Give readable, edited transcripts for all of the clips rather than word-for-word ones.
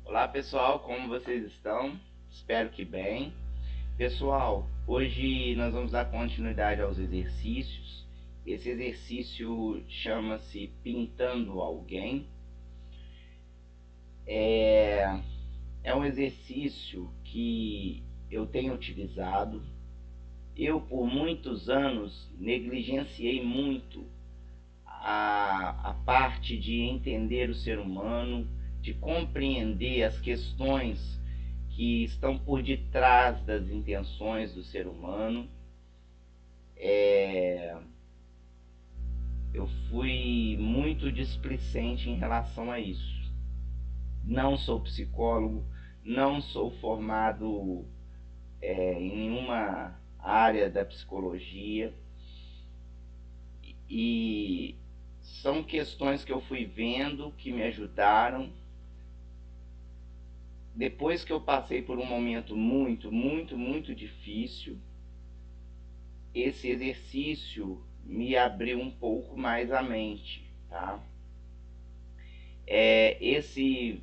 Olá pessoal, como vocês estão? Espero que bem. Pessoal, hoje nós vamos dar continuidade aos exercícios. Esse exercício chama-se Pintando Alguém. É um exercício que eu tenho utilizado. Eu, por muitos anos, negligenciei muito a parte de entender o ser humano, de compreender as questões que estão por detrás das intenções do ser humano. Eu fui muito displicente em relação a isso. Não sou psicólogo, não sou formado em nenhuma área da psicologia, e são questões que eu fui vendo que me ajudaram. Depois que eu passei por um momento muito difícil, esse exercício me abriu um pouco mais a mente, tá? Esse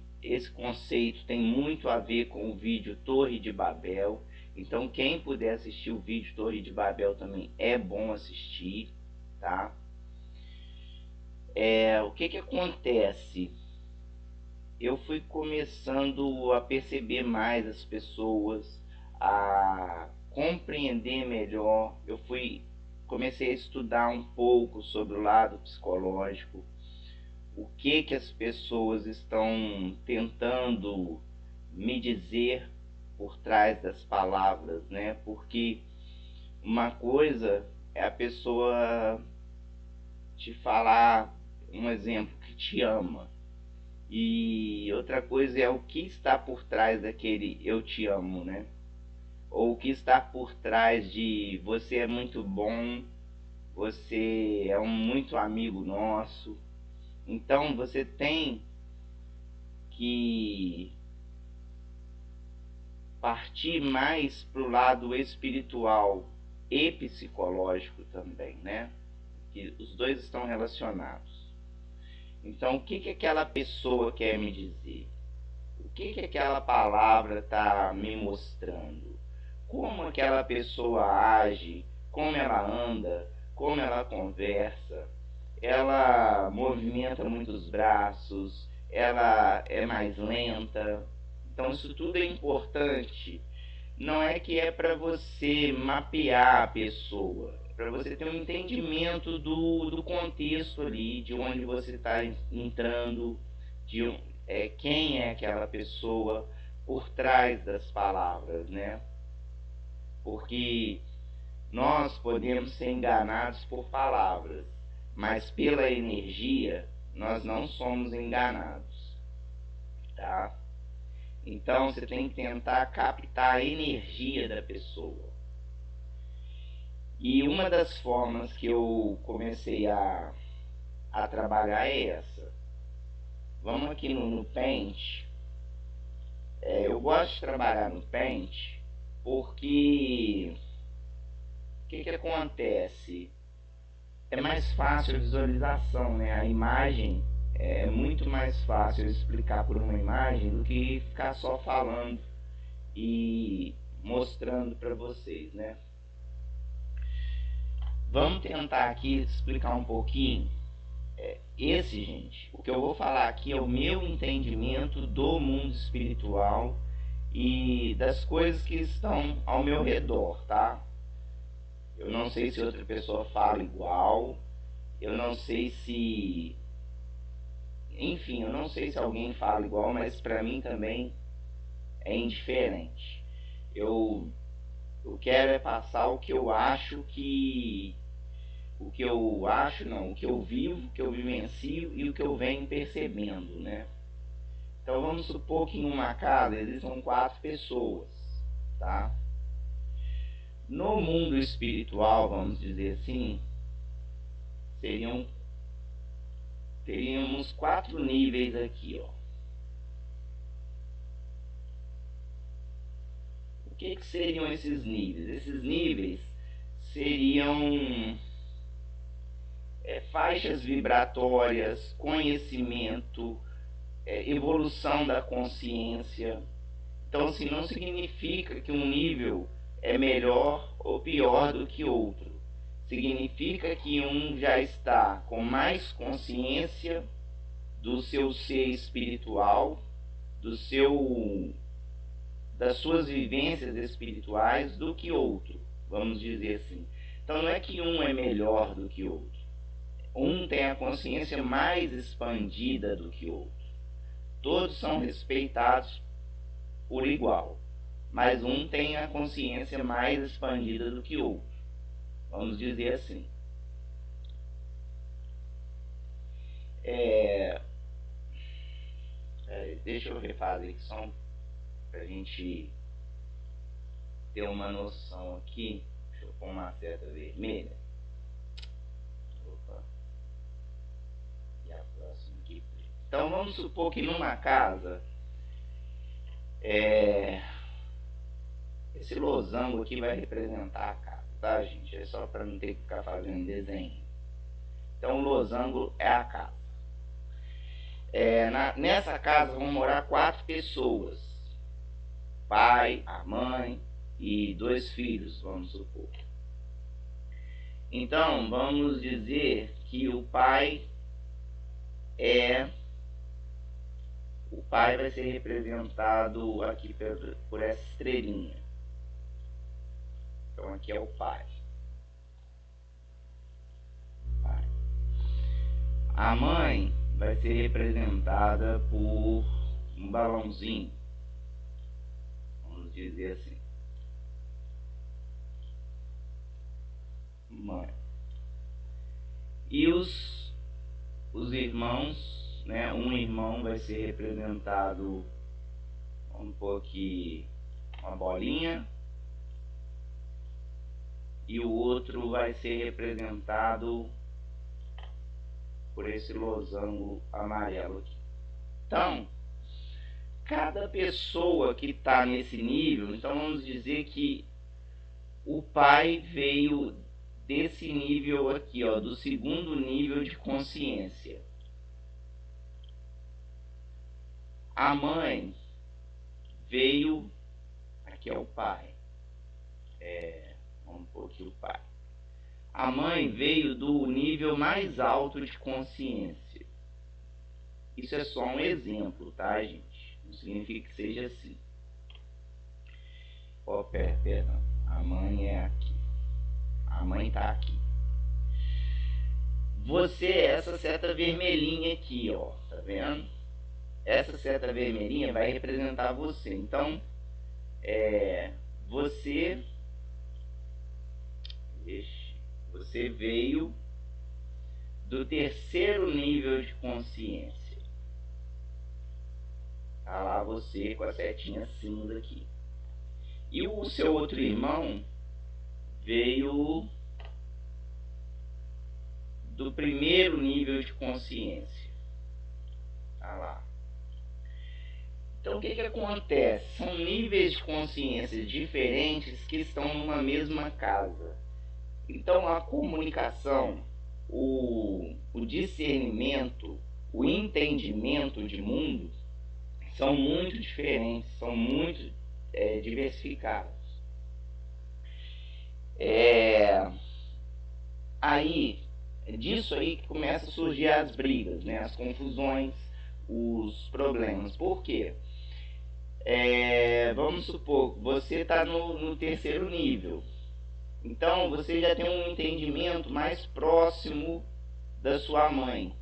conceito tem muito a ver com o vídeo Torre de Babel. Então quem puder assistir o vídeo Torre de Babel também é bom assistir, tá? O que acontece? Eu fui começando a perceber mais as pessoas, a compreender melhor. Comecei a estudar um pouco sobre o lado psicológico, o que as pessoas estão tentando me dizer por trás das palavras, né? Porque uma coisa é a pessoa te falar um exemplo que te ama, e outra coisa é o que está por trás daquele eu te amo, né? Ou o que está por trás de você é muito bom, você é um muito amigo nosso. Então você tem que partir mais para o lado espiritual e psicológico também, né? Que os dois estão relacionados. Então, o que aquela pessoa quer me dizer? O que aquela palavra está me mostrando? Como aquela pessoa age? Como ela anda? Como ela conversa? Ela movimenta muitos braços? Ela é mais lenta? Então isso tudo é importante. Não é que é para você mapear a pessoa, é para você ter um entendimento do contexto ali, de onde você está entrando, de quem é aquela pessoa por trás das palavras, né? Porque nós podemos ser enganados por palavras, mas pela energia nós não somos enganados, tá? Então você tem que tentar captar a energia da pessoa. E uma das formas que eu comecei a trabalhar é essa. Vamos aqui no Paint. Eu gosto de trabalhar no Paint porque o que acontece? É mais fácil a visualização, né? A imagem é muito mais fácil explicar por uma imagem do que ficar só falando e mostrando para vocês, né? Vamos tentar aqui explicar um pouquinho. Gente, o que eu vou falar aqui é o meu entendimento do mundo espiritual e das coisas que estão ao meu redor, tá? Eu não sei se outra pessoa fala igual, eu não sei se... Enfim, eu não sei se alguém fala igual, mas para mim também é indiferente. Eu quero passar o que eu acho que... O que eu acho, não, o que eu vivo, o que eu vivencio e o que eu venho percebendo, né? Então vamos supor que em uma casa existam 4 pessoas, tá? No mundo espiritual, vamos dizer assim, teríamos 4 níveis aqui, ó. O que seriam esses níveis? Esses níveis seriam faixas vibratórias, conhecimento, evolução da consciência. Então, assim, não significa que um nível é melhor ou pior do que outro. Significa que um já está com mais consciência do seu ser espiritual, das suas vivências espirituais do que outro, vamos dizer assim. Então não é que um é melhor do que outro. Um tem a consciência mais expandida do que outro. Todos são respeitados por igual, mas um tem a consciência mais expandida do que outro, vamos dizer assim. Deixa eu refazer aqui só para a gente ter uma noção aqui. Deixa eu pôr uma seta vermelha. Opa. E a próxima aqui. Então vamos supor que numa casa, esse losango aqui vai representar a casa, tá, gente? É só para não ter que ficar fazendo desenho. Então o losango é a casa. Nessa casa vão morar 4 pessoas: pai, a mãe e 2 filhos, vamos supor. Então vamos dizer que o pai vai ser representado aqui por essa estrelinha. Então aqui é o pai. A mãe vai ser representada por um balãozinho, vamos dizer assim. Mãe. E os irmãos, né? Um irmão vai ser representado, vamos pôr aqui uma bolinha, e o outro vai ser representado por esse losango amarelo aqui. Então, cada pessoa que está nesse nível, então vamos dizer que o pai veio desse nível aqui, ó, do segundo nível de consciência. A mãe veio, aqui é o pai, vamos pôr aqui o pai. A mãe veio do nível mais alto de consciência. Isso é só um exemplo, tá, gente? Não significa que seja assim. Ó, perdão. A mãe é aqui. A mãe tá aqui. Você é essa seta vermelhinha aqui, ó. Tá vendo? Essa seta vermelhinha vai representar você. Então, você veio do terceiro nível de consciência. Tá lá você com a setinha cinza aqui. E o seu outro irmão veio do primeiro nível de consciência. Tá lá. Então o que acontece? São níveis de consciência diferentes que estão numa mesma casa. Então a comunicação, o discernimento, o entendimento de mundo são muito diferentes, são muito diversificados. Disso aí que começa a surgir as brigas, né? As confusões, os problemas. Por quê? Vamos supor, você está no terceiro nível. Então você já tem um entendimento mais próximo da sua mãe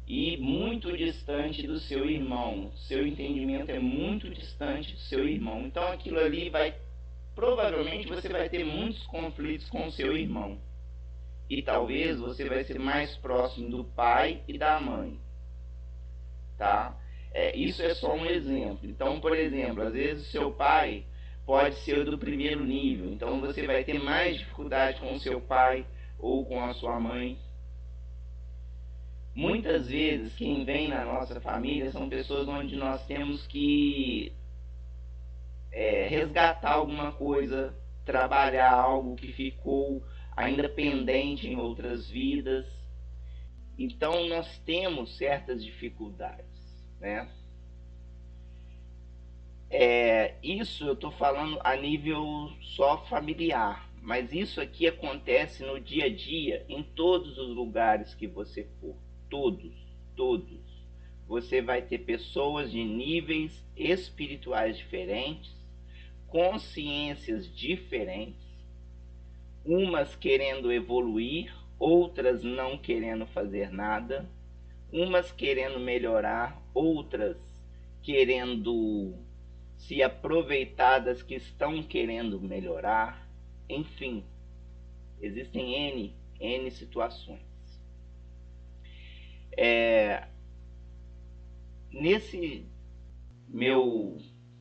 e muito distante do seu irmão. Seu entendimento é muito distante do seu irmão. Então aquilo ali provavelmente você vai ter muitos conflitos com o seu irmão. E talvez você vai ser mais próximo do pai e da mãe. Tá? Isso é só um exemplo. Então, por exemplo, às vezes o seu pai pode ser do primeiro nível. Então você vai ter mais dificuldade com o seu pai ou com a sua mãe. Muitas vezes quem vem na nossa família são pessoas onde nós temos que resgatar alguma coisa, trabalhar algo que ficou ainda pendente em outras vidas. Então nós temos certas dificuldades, né? Isso eu estou falando a nível só familiar, mas isso aqui acontece no dia a dia, em todos os lugares que você for, todos, todos. Você vai ter pessoas de níveis espirituais diferentes, consciências diferentes, umas querendo evoluir, outras não querendo fazer nada, umas querendo melhorar, outras querendo se aproveitar das que estão querendo melhorar. Enfim, existem N situações. Nesse meu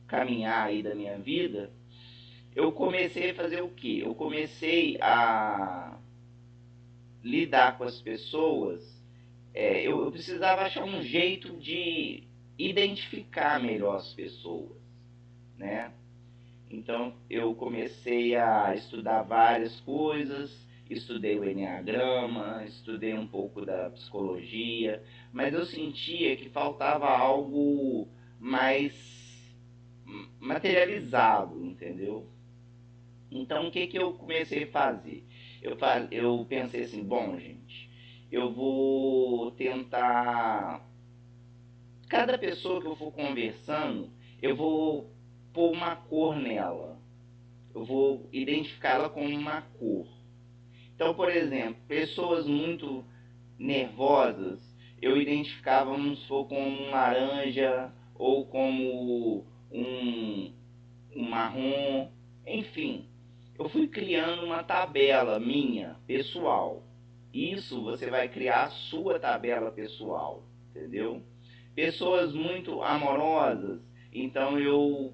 caminhar aí da minha vida, eu comecei a fazer o quê? Eu comecei a lidar com as pessoas. Eu precisava achar um jeito de identificar melhor as pessoas, né? Então eu comecei a estudar várias coisas, estudei o Enneagrama, estudei um pouco da psicologia, mas eu sentia que faltava algo mais materializado, entendeu? Então o que eu comecei a fazer? Eu pensei assim, bom gente, eu vou tentar, cada pessoa que eu for conversando, eu vou pôr uma cor nela, eu vou identificá-la com uma cor. Então, por exemplo, pessoas muito nervosas, eu identificava, vamos supor, como um laranja ou como um marrom, enfim. Eu fui criando uma tabela minha, pessoal. Isso você vai criar a sua tabela pessoal, entendeu? Pessoas muito amorosas, então eu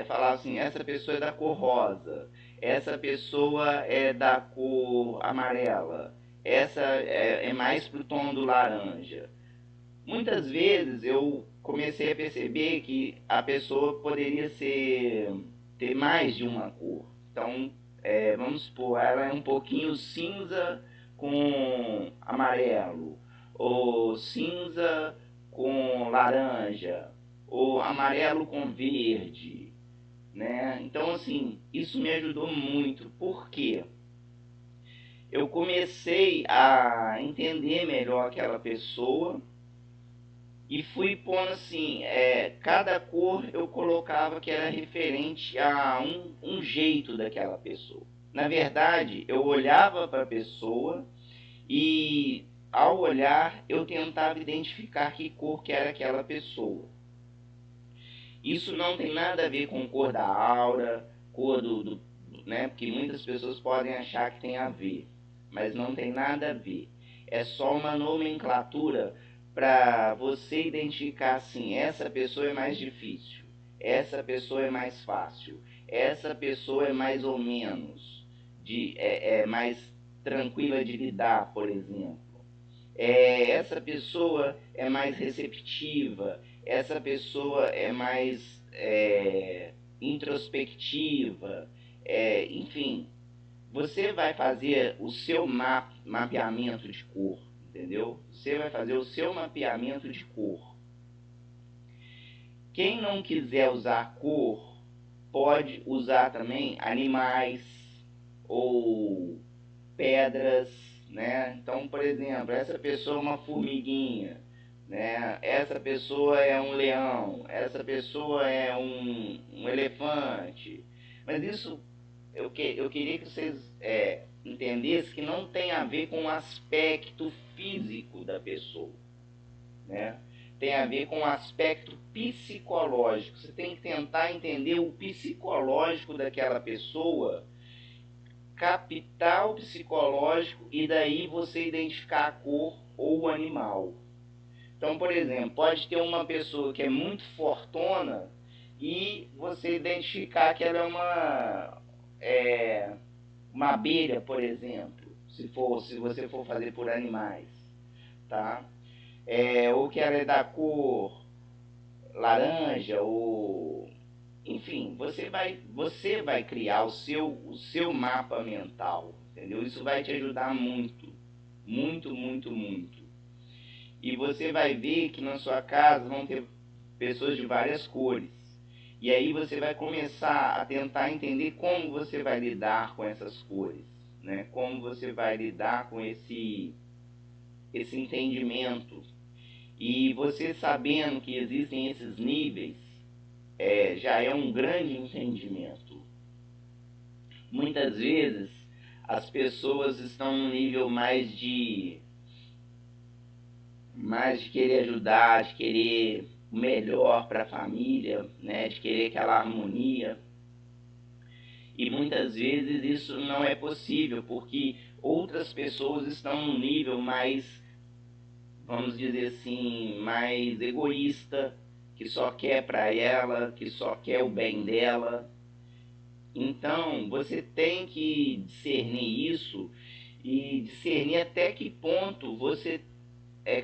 falar assim, essa pessoa é da cor rosa, essa pessoa é da cor amarela, essa é mais pro tom do laranja. Muitas vezes eu comecei a perceber que a pessoa poderia ter mais de uma cor. Então, vamos supor, ela é um pouquinho cinza com amarelo, ou cinza com laranja, ou amarelo com verde, né? Então, assim, isso me ajudou muito. Por quê? Eu comecei a entender melhor aquela pessoa e fui pondo assim, cada cor eu colocava que era referente a um jeito daquela pessoa. Na verdade, eu olhava para a pessoa e ao olhar eu tentava identificar que cor que era aquela pessoa. Isso não tem nada a ver com cor da aura, cor né? Porque muitas pessoas podem achar que tem a ver, mas não tem nada a ver. É só uma nomenclatura para você identificar assim, essa pessoa é mais difícil, essa pessoa é mais fácil, essa pessoa é mais ou menos, é mais tranquila de lidar, por exemplo. Essa pessoa é mais receptiva, essa pessoa é mais introspectiva, enfim, você vai fazer o seu mapeamento de cor, entendeu? Você vai fazer o seu mapeamento de cor. Quem não quiser usar cor, pode usar também animais ou pedras, né? Então, por exemplo, essa pessoa é uma formiguinha, né? Essa pessoa é um leão, essa pessoa é um elefante. Mas isso eu queria que vocês entendessem que não tem a ver com o aspecto físico da pessoa, né? Tem a ver com o aspecto psicológico. Você tem que tentar entender o psicológico daquela pessoa, capital psicológico, e daí você identificar a cor ou o animal. Então, por exemplo, pode ter uma pessoa que é muito fortona e você identificar que ela é uma abelha, por exemplo, se você for fazer por animais, tá? Ou que ela é da cor laranja, ou enfim, você vai criar o seu mapa mental, entendeu? Isso vai te ajudar muito. muito, muito, muito. E você vai ver que na sua casa vão ter pessoas de várias cores. E aí você vai começar a tentar entender como você vai lidar com essas cores, né? Como você vai lidar com esse entendimento. E você sabendo que existem esses níveis, já é um grande entendimento. Muitas vezes as pessoas estão num nível mais de querer ajudar, de querer o melhor para a família, né? De querer aquela harmonia. E muitas vezes isso não é possível, porque outras pessoas estão num nível mais, vamos dizer assim, mais egoísta, que só quer para ela, que só quer o bem dela. Então, você tem que discernir isso e discernir até que ponto você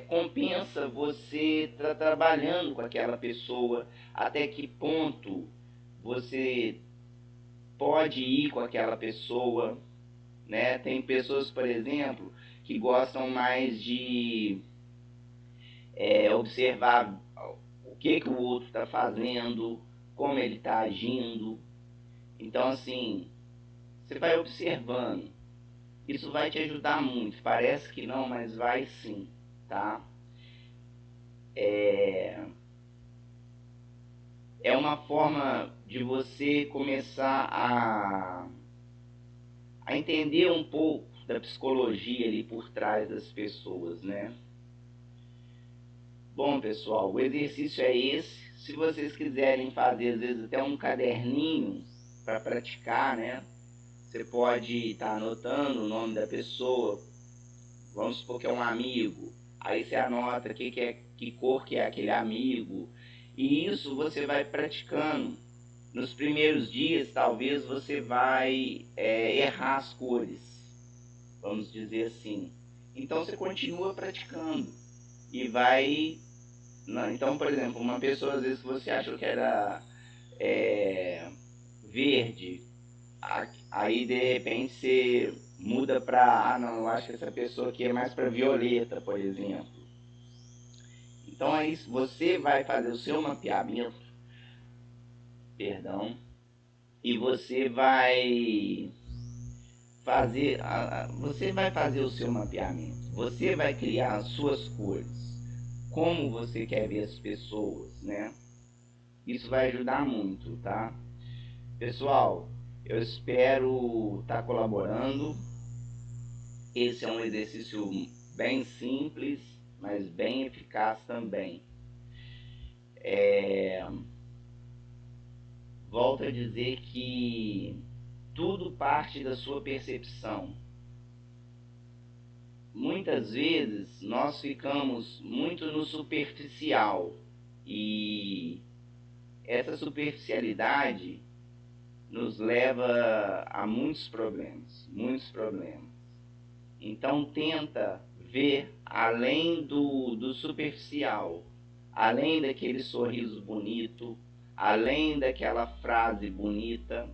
compensa você estar trabalhando com aquela pessoa, até que ponto você pode ir com aquela pessoa, né? Tem pessoas, por exemplo, que gostam mais de observar o que o outro está fazendo, como ele está agindo. Então, assim, você vai observando. Isso vai te ajudar muito. Parece que não, mas vai sim, tá? É uma forma de você começar a entender um pouco da psicologia ali por trás das pessoas, né? Bom, pessoal, o exercício é esse. Se vocês quiserem fazer, às vezes, até um caderninho para praticar, né? Você pode estar anotando o nome da pessoa. Vamos supor que é um amigo. Aí você anota que cor que é aquele amigo. E isso você vai praticando. Nos primeiros dias, talvez você vai errar as cores, vamos dizer assim. Então você continua praticando e vai. Não, então, por exemplo, uma pessoa às vezes que você achou que era verde, aí de repente você muda para, não, eu acho que essa pessoa aqui é mais para violeta, por exemplo. Então aí você vai fazer o seu mapeamento, perdão, e você vai fazer o seu mapeamento. Você vai criar as suas cores, como você quer ver as pessoas, né? Isso vai ajudar muito, tá? Pessoal, eu espero estar colaborando. Esse é um exercício bem simples, mas bem eficaz também. Volto a dizer que tudo parte da sua percepção. Muitas vezes nós ficamos muito no superficial e essa superficialidade nos leva a muitos problemas, muitos problemas. Então tenta ver além do superficial, além daquele sorriso bonito, além daquela frase bonita,